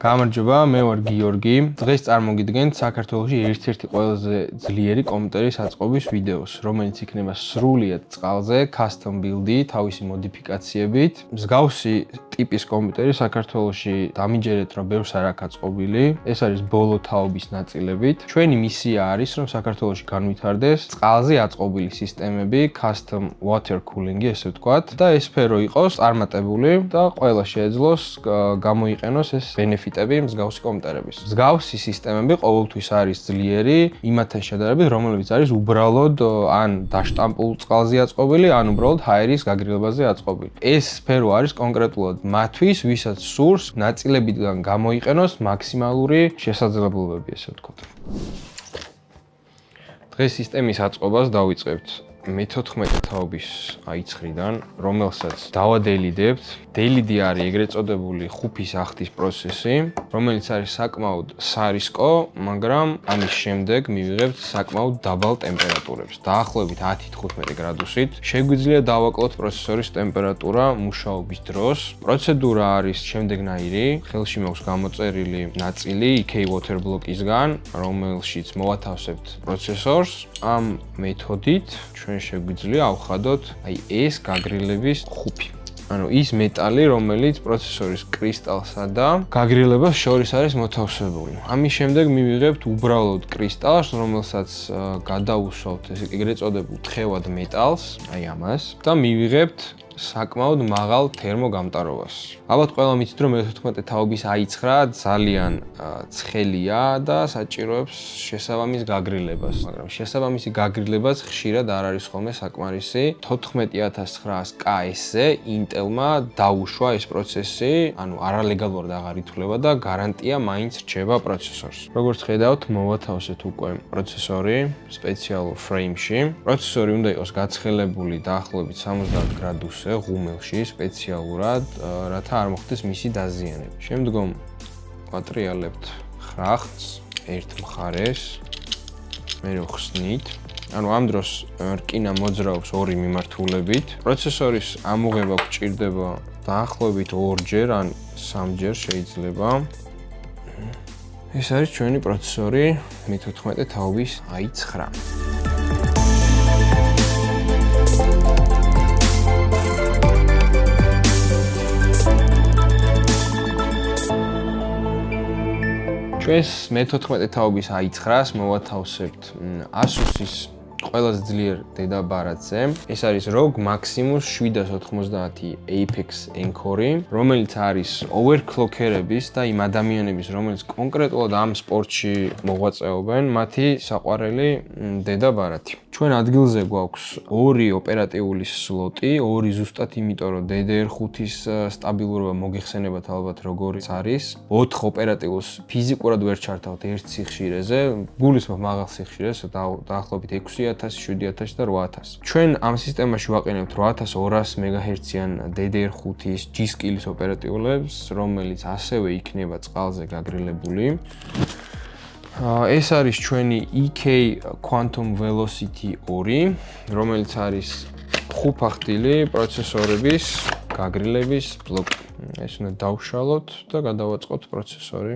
გამარჯობა, მე ვარ გიორგი. დღეს წარმოგიდგენთ საქართველოში ერთ-ერთი ყველაზე ძლიერი კომპიუტერის აწყობის ვიდეოს, რომელიც იქნება სრულიად წყალზე, custom build-ი, თავისი მოდიფიკაციებით. მსგავსი ტიპის კომპიუტერი საქართველოში დამიჯერეთ, რომ ბევრს არ აქვს აწყობილი. ეს არის ბოლო თაობის ნაწილებით. ჩვენი მისია არის, რომ საქართველოში განვითარდეს წყალზე აწყობილი სისტემები, custom water cooling-ი, ესე ვთქვათ, და ეს სფერო იყოს წარმატებული და ყველა შეეძლოს გამოიყენოს ეს ბენეფიტები მსგავსი კომპიუტერების. მსგავსი სისტემები ყოველთვის არის ძლიერი იმათთან შედარებით, რომლებიც არის უბრალოდ ან დაშტამპულ წყალზე აწყობილი, ან უბრალოდ ჰაერის გაგრილებაზე აწყობილი. ეს სფერო არის კონკრეტულად მათთვის, ვისაც სურს ნაწილებიდან გამოიყენოს მაქსიმალური შესაძლებლობები, ესე ვთქვათ. დღეს სისტემის აწყობას დავიწყებთ მე-14 თაობის აიცხრიდან, რომელსაც დავადელიდებთ. დელიდი არის ეგრეთ წოდებული ხუფის ახდის პროცესი, რომელიც არის საკმაოდ სარისკო, მაგრამ ამის შემდეგ მივიღებთ საკმაოდ დაბალ ტემპერატურებს, დაახლოებით 10-15 გრადუსით. შეგვიძლია დავაკლოთ პროცესორის ტემპერატურა მუშაობის დროს. პროცედურა არის შემდეგნაირი: ხელში მაქვს გამოწერილი ნაწილი EK water block-ისგან, რომელშიც მოვათავსებთ პროცესორს. ამ მეთოდით ჩვენ შეგვიძლია ავხადოთ ეს გაგრილების ხუფი. ანუ ის მეტალი, რომელიც პროცესორის კრისტალსა და გაგრილებას შორის არის მოთავსებული. ამის შემდეგ მივიღებთ უბრალოდ კრისტალს, რომელსაც გადავუსვავთ ეგრეთ წოდებულ თხევად მეტალს, ამას, და მივიღებთ საკმაოდ მაღალ თერმოგამტარობას. ალბათ ყველა მიცით, რომ მე-14 თაობის i9 ძალიან ცხელია და საჭიროებს შესაბამის გაგრილებას, მაგრამ შესაბამისი გაგრილებაც ხშირად არ არის ხოლმე საკმარისი. 14900KS-ზე Intel-მა დაუშვა ეს პროცესი, ანუ არალეგალურად აღარ ითვლება და გარანტია მაინც რჩება პროცესორს. როგორც ხედავთ, მოვათავსეთ უკვე პროცესორი სპეციალურ ფრეიმში. პროცესორი უნდა იყოს გაცხელებული დაახლოებით 70 გრადუსზე ღუმელში სპეციალურად, რათა არ მოხდეს მისი დაზიანება. შემდგომ ვატრიალებთ ხრახტს ერთ მხარეს, მერე ვხსნით. ანუ ამ დროს რკინა მოძრაობს ორი მიმართულებით. პროცესორის ამოღება გვჭირდება დაახლოებით 2-ჯერ ან 3-ჯერ შეიძლება. ეს არის ჩვენი პროცესორი მე-14 თაობის i9. ჩვენს მე-14 თაობის i9-ს მოვათავსებთ Asus-ის ყველაზე ძლიერ დედაბარათზე. ეს არის ROG Maximus 790 Apex Encore, რომელიც არის overclockerების და იმ ადამიანების, რომელიც კონკრეტულად ამ სპორტში მოღვაწეობენ, მათი საყვარელი დედაბარათი. ჩვენ ადგილზე გვაქვს 2 ოპერატიული სლოტი, 2 ზუსტად იმიტომ, რომ DDR5-ის სტაბილურობა მოგეხსენებათ ალბათ როგორიც არის. 4 ოპერატიულს ფიზიკურად ვერ ჩართავთ ერთ სიხშირეზე, გულისხმობ მაღალ სიხშირეს, დაახლოებით 6000, 7000 და 8000. ჩვენ ამ სისტემაში ვაყენებთ 8200 MHz-იან DDR5-ის G-Skills ოპერატიულებს, რომელიც ასევე იქნება წყალზე გაგრილებული. ეს არის ჩვენი EK Quantum Velocity 2, რომელიც არის ხუფახტილი პროცესორების გაგრილების ბლოკი. ეს უნდა დავშალოთ და გადავაწყოთ პროცესორი.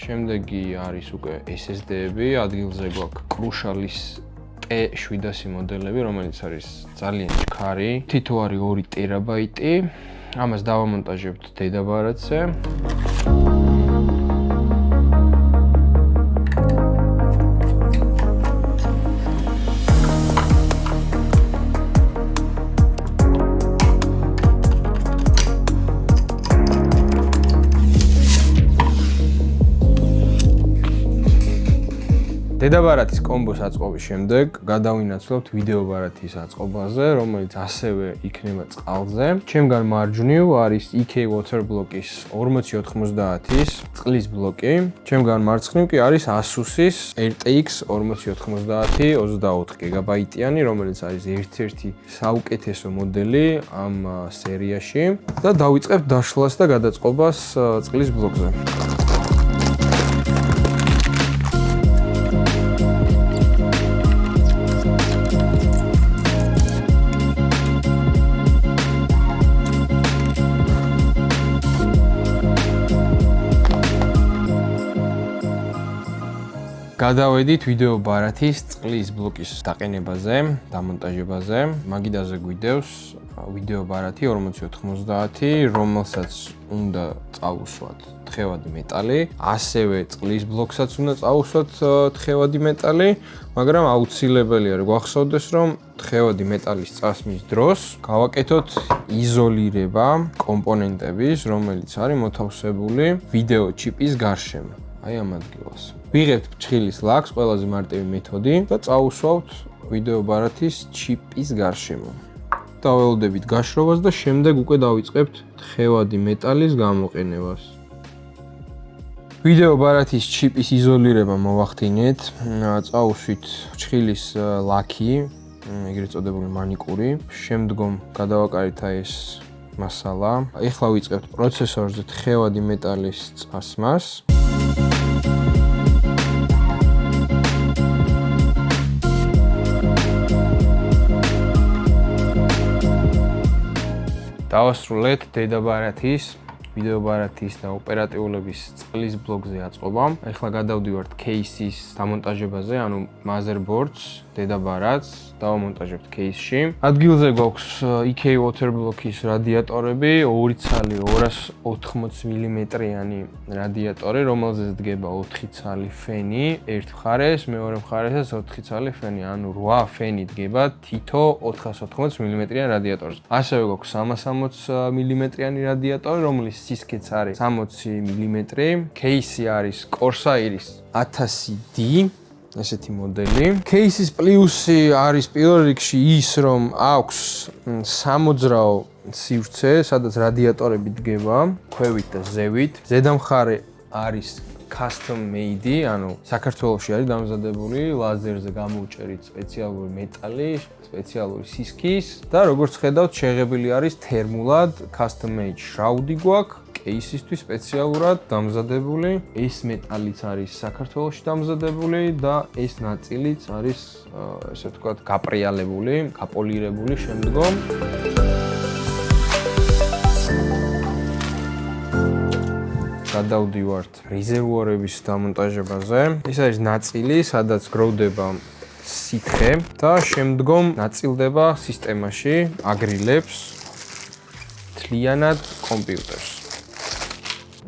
შემდეგი არის უკვე SSD-ები, ადგილზე გვაქვს კრუშალის T700 მოდელები, რომელიც არის ძალიან ჩქარი. თითო არის 2 ტერაბაიტი. ამას დავამონტაჟებთ დედაბარათზე. დედაბარათის კომბოს აწყობის შემდეგ გადავინაცვლებთ ვიდეო ბარათის აწყობაზე, რომელიც ასევე იქნება წყალზე. ჩემგან მარჯვნივ არის EK water block-ის 4090-ის წყლის ბლოკი. ჩემგან მარცხნივ კი არის Asus-ის RTX 4090 24 GB-იანი, რომელიც არის ერთ-ერთი საუკეთესო მოდელი ამ სერიაში და დავიწყებთ დაშლას და გადაწყობას წყლის ბლოკზე. გადავედით ვიდეო ბარათის წყლის ბლოკის დაყენებაზე, დამონტაჟებაზე. მაგიდაზე გვიდევს ვიდეო ბარათი 4090, რომელსაც უნდა წავუსვათ თხევადი მეტალი, ასევე წყლის ბლოკსაც უნდა წავუსვათ თხევადი მეტალი, მაგრამ აუცილებელია რომ გვახსოვდეს, რომ თხევადი მეტალის წასმის დროს გავაკეთოთ იზოლირება კომპონენტების, რომელიც არის მოთავსებული ვიდეო ჩიპის გარშემო. აი ამ ადგილას. ვიღებთ ფრჩხილის ლაქს, ყველაზე მარტივი მეთოდი და წავუსვავთ ვიდეო ბარათის ჩიპის გარშემო. დაველოდებით გაშრობას და შემდეგ უკვე დავიწყებთ თხევადი მეტალის გამოყენებას. ვიდეო ბარათის ჩიპის იზოლირება მოვახდინეთ. წავუსვით ფრჩხილის ლაქი, ეგრეთ წოდებული მანიკური. შემდგომ გადავაკარით ეს მასალა. ეხლა ვიწყებთ პროცესორზე თხევადი მეტალის წასმას. დავასრულეთ დედაბარათის, ვიდეო ბარათის და ოპერატიულობის წყლის ბლოკზე აწყობა. ეხლა გადავდივართ кейსის დამონტაჟებაზე, ანუ motherboards, დედაბარათს დავამონტაჟებთ кейსში. ადგილზე გვაქვს EK water block-ის რადიატორები, 2 ცალი 280 მმ-იანი რადიატორი, რომელზეც დგება 4 ცალი ფენი, ერთ მხარეს, მეორე მხარესაც 4 ცალი ფენი, ანუ 8 ფენი დგება თითო 480 მმ-იან რადიატორზე. ასევე გვაქვს 360 მმ-იანი რადიატორი, რომლის სისქეც არის 60 მმ. кейსი არის Corsair-ის 1000D. ესეთი მოდელი. кейსის პლუსი არის პირველ რიგში ის, რომ აქვს სამოძრაო სივრცე, სადაც რადიატორები დგება, ქვევით და ზევით. ზედამხარე არის custom made, ანუ საქართველოში არის დამზადებული ლაზერზე გამოუჭერით სპეციალური მეტალი, სპეციალური სისქის და როგორც ხედავთ, შეღებილი არის თერმულად custom made შრაუდი გვაქვს. кейსისთვის სპეციალურად დამზადებული. ეს მეტალიც არის საქართველოში დამზადებული და ეს ნაწილიც არის, ესე ვთქვათ, გაპრიალებული, გაპოლირებული შემდგომ. გადავდივართ Reservoir-ების დამონტაჟებაზე. ეს არის ნაწილი, სადაც გროვდება სითხე და შემდგომ ნაწილდება სისტემაში, აგრილებს მთლიანად კომპიუტერს.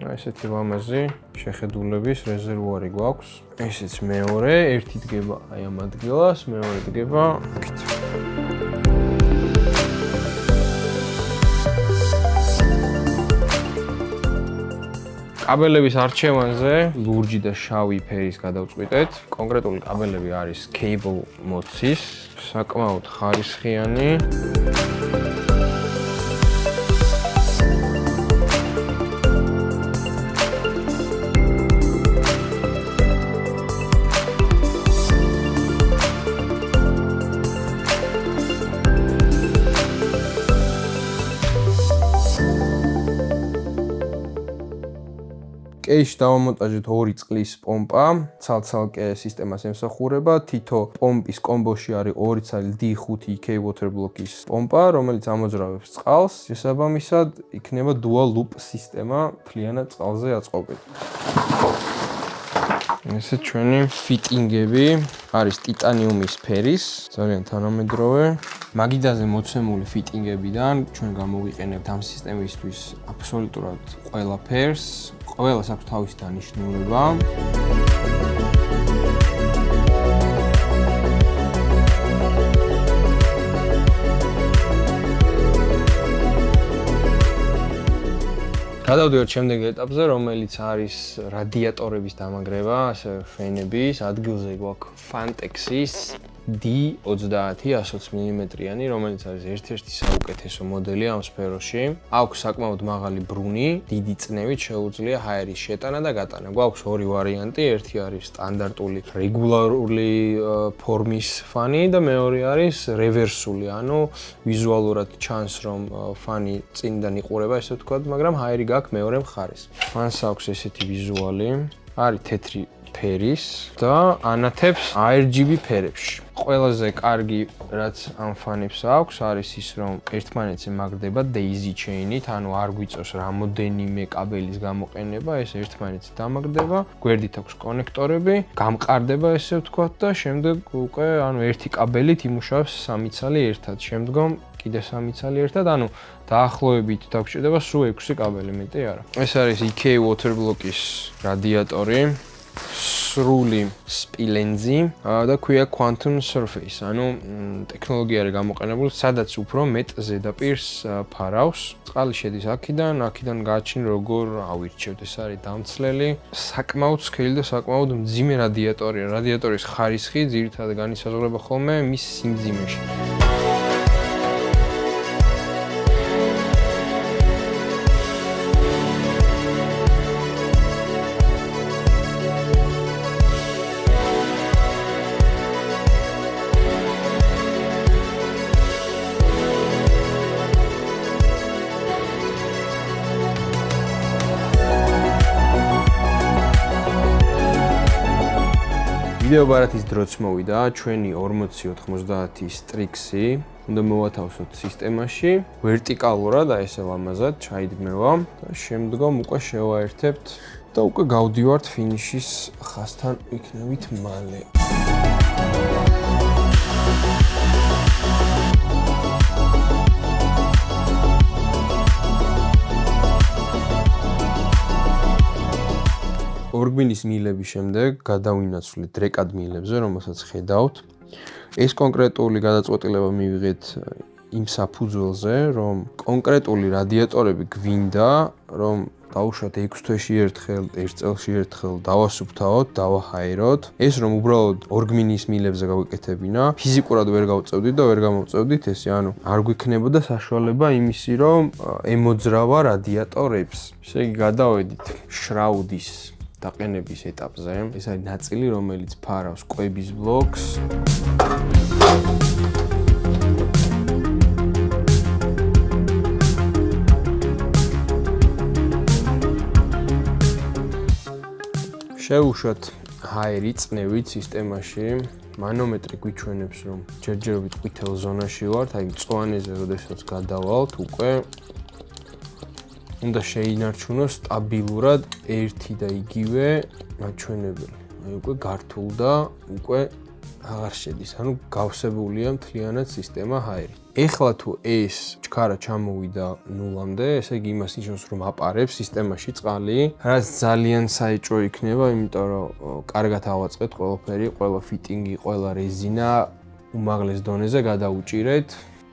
ესეთი ლამაზი შეხედულების Reservoir-ი გვაქვს. ესეც მეორე, ერთი დგება აი ამ ადგილას, მეორე დგება აქეთ. კაბელების არჩევანზე ლურჯი და შავი ფერის გადავწყვიტეთ. კონკრეტული კაბელები არის Cable Mods-ის, საკმაოდ ხარისხიანი. კეისში დავამონტაჟეთ 2 წყლის პომპა, ცალ-ცალკე სისტემას ემსახურება. თითო პომპის კომბოში არის 2 ცალი D5 EK water block-ის პომპა, რომელიც ამოძრავებს წყალს. შესაბამისად, იქნება dual loop სისტემა მთლიანად წყალზე აწყობით. ესე ჩვენი ფიტინგები არის ტიტანიუმის ფერის, ძალიან თანამედროვე. მაგიდაზე მოცემული ფიტინგებიდან ჩვენ გამოვიყენებთ ამ სისტემისთვის აბსოლუტურად ყველა ფერს. ყველას აქვს თავისი დანიშნულება. გადავდივართ შემდეგ ეტაპზე, რომელიც არის რადიატორების დამაგრება, ასე ფენების, ადგილზე გვაქვს Phanteks-ის D30 120 მმ-იანი, რომელიც არის ერთ-ერთი საუკეთესო მოდელი ამ სფეროში. აქვს საკმაოდ მაღალი ბრუნი, დიდი წნევით შეუძლია ჰაერის შეტანა და გატანა. გვაქვს ორი ვარიანტი, ერთი არის სტანდარტული რეგულარული ფორმის ფანი და მეორე არის რევერსული, ანუ ვიზუალურად ჩანს რომ ფანი წინიდან იყურება, ესე ვთქვათ, მაგრამ ჰაერი გაქვს მეორე მხარეს. ფანს აქვს ესეთი ვიზუალი, არის თეთრი ფერის და ანათებს RGB ფერებში. ყველაზე კარგი რაც ამ ფანებს აქვს არის ის რომ ერთმანეთზე მაგდება daisy chain-ით, ანუ არ გვიწევს რამოდენიმე კაბელის გამოყენება, ეს ერთმანეთზე დამაგდება, გვერდით აქვს კონექტორები, გამყარდება ესე ვთქვათ და შემდეგ უკვე ანუ ერთი კაბელით იმუშავებს სამი ცალი ერთად, შემდგომ კიდე სამი ცალი ერთად, ანუ დაახლოებით დაგჭირდება სულ 6 კაბელი, მეტი არა. ეს არის EK waterblock-ის რადიატორი. სრული სპილენძი და ქვია Quantum surface, ანუ ტექნოლოგია არის გამოყენებული, სადაც უფრო მეტ ზედაპირს ფარავს. წყალი შედის აქიდან გააჩნი როგორ ავირჩევთ, ეს არის დამცლელი, საკმაოდ სქელი და საკმაოდ მძიმე რადიატორია. რადიატორის ხარისხი ძირითადად განისაზღვრება ხოლმე მის სიმძიმეში. ვიდეო ბარათის დროც მოვიდა, ჩვენი 4090 STRIX-ი უნდა მოვათავსოთ სისტემაში, ვერტიკალურად, აი ესე ლამაზად ჩაიდგმევა და შემდგომ უკვე შევაერთებთ და უკვე გავდივართ ფინიშის ხაზთან იქნებით მალე. ორგმინის მილების შემდეგ გადავინაცვლით დრეკად მილებზე, რომელსაც ხედავთ. ეს კონკრეტული გადაწყვეტილება მივიღეთ იმ საფუძველზე, რომ კონკრეტული რადიატორები გვინდა, რომ დავუშვათ 6 თვეში ერთხელ, 1 წელში ერთხელ დავასუფთავოთ, დავაჰაეროთ. ეს რომ უბრალოდ ორგმინის მილებზე გავიკეთებინა, ფიზიკურად ვერ გავწევდით და ვერ გამოვწევდით ესე, ანუ არ გვიქნებოდა საშუალება იმისი, რომ ემოძრავა რადიატორებს. ესე იგი გადავედით შრაუდის დაყენების ეტაპზე. ეს არის ნაწილი, რომელიც ფარავს კვების ბლოკს. შევუშვათ ჰაერი წნევით სისტემაში. მანომეტრი გვიჩვენებს, რომ ჯერჯერობით ყვითელ ზონაში ვართ, აი მწვანეზე როდესაც გადავალთ, უკვე უნდა შეინარჩუნოს სტაბილურად ერთი და იგივე მაჩვენებელი. აი უკვე გართულ და უკვე აღარ შედის, ანუ გავსებულია მთლიანად სისტემა ჰაერი. ეხლა თუ ეს ჩქარა ჩამოვიდა ნულამდე, ესე იგი იმას ნიშნავს, რომ აპარებს სისტემაში წყალი, რაც ძალიან საეჭვო იქნება, იმიტომ რომ კარგად ავაწყეთ ყველაფერი, ყველა ფიტინგი, ყველა რეზინა უმაღლეს დონეზე გადაუჭირეთ.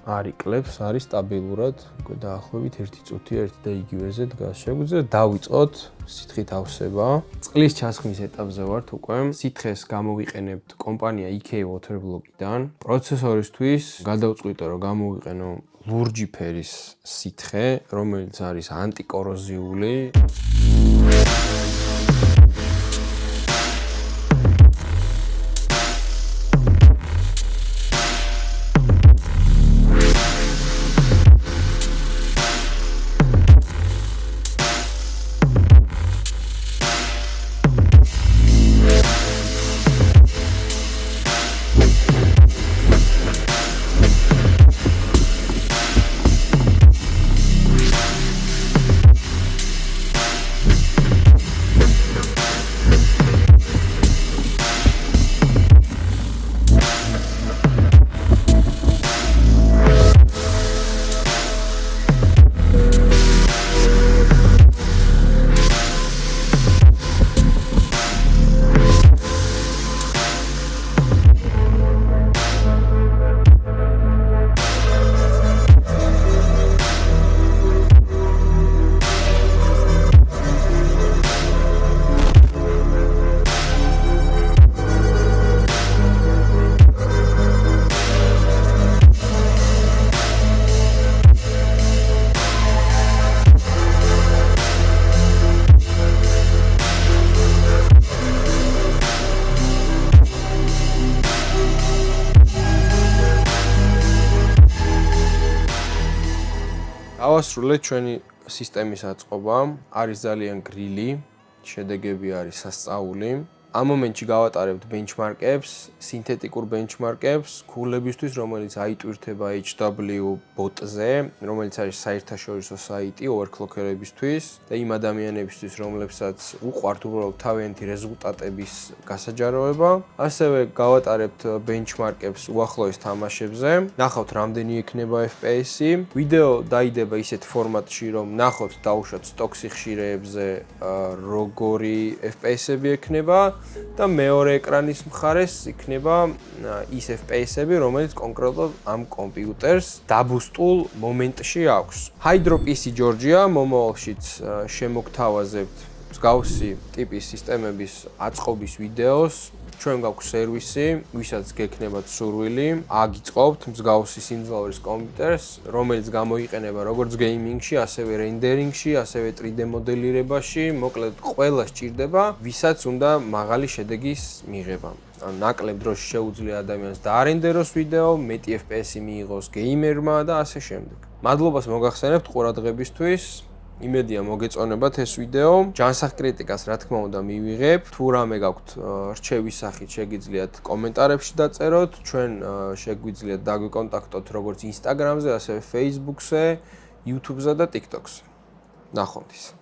არ იკლებს, არის სტაბილურად, უკვე დაახლოებით 1 წუთი ერთი და იგივეზე დგას. შეგვიძლია დავიწყოთ სითხით ავსება. წყლის ჩასხმის ეტაპზე ვართ უკვე. სითხეს გამოვიყენებთ კომპანია EK waterblock-დან. პროცესორისთვის გადავწყვიტე, რომ გამოვიყენო ლურჯი ფერის სითხე, რომელიც არის ანტიკოროზიული. დავასრულეთ ჩვენი სისტემის აწყობა. არის ძალიან გრილი, შედეგები არის სასწაული. ამ მომენტში გავატარებთ ბენჩმარკებს, სინთეტიკურ ბენჩმარკებს, ქულებისთვის, რომელიც აიტვირთება HW bot-ზე, რომელიც არის საერთაშორისო საიტი overclockerებისთვის და იმ ადამიანებისთვის, რომლებსაც უყვართ უბრალოდ თავიანთი რეზულტატების გასაჯაროება. ასევე გავატარებთ ბენჩმარკებს უახლოეს თამაშებზე. ნახავთ, რამდენი ექნება FPS-ი. ვიდეო დაიდება ისეთ ფორმატში, რომ ნახოთ, დავუშვათ სტოქსი ხშირეებზე როგორი FPS-ები ექნება. და მეორე ეკრანის მხარეს იქნება ის FPS-ები, რომელიც კონკრეტულად ამ კომპიუტერს დაბუსტულ მომენტში აქვს. Hydro PC Georgia მომავალშიც შემოგთავაზებთ მსგავსი ტიპის სისტემების აწყობის ვიდეოს. ჩვენ გვაქვს სერვისი, ვისაც გექნებათ სურვილი, აგიწყობთ მსგავსი სიმძლავრის კომპიუტერს, რომელიც გამოიყენება როგორც გეიმინგში, ასევე რენდერინგში, ასევე 3D მოდელირებაში, მოკლედ ყველა სჭირდება, ვისაც უნდა მაღალი შედეგის მიღება. ნაკლებ დროში შეუძლია ადამიანს დაარენდეროს ვიდეო, მეტი FPS-ი მიიღოს გეიმერმა და ასე შემდეგ. მადლობას მოგახსენებთ ყურადღებისთვის. იმედია მოგეწონებათ ეს ვიდეო. ჯანსაღ კრიტიკას რა თქმა უნდა მივიღებ. თუ რამე გაქვთ რჩევის სახით შეგიძლიათ კომენტარებში დაწეროთ. ჩვენ შეგვიძლიათ დაგვიკონტაქტოთ როგორც Instagram-ზე, ასევე Facebook-ზე, YouTube-ზე და TikTok-ზე. ნახვამდის.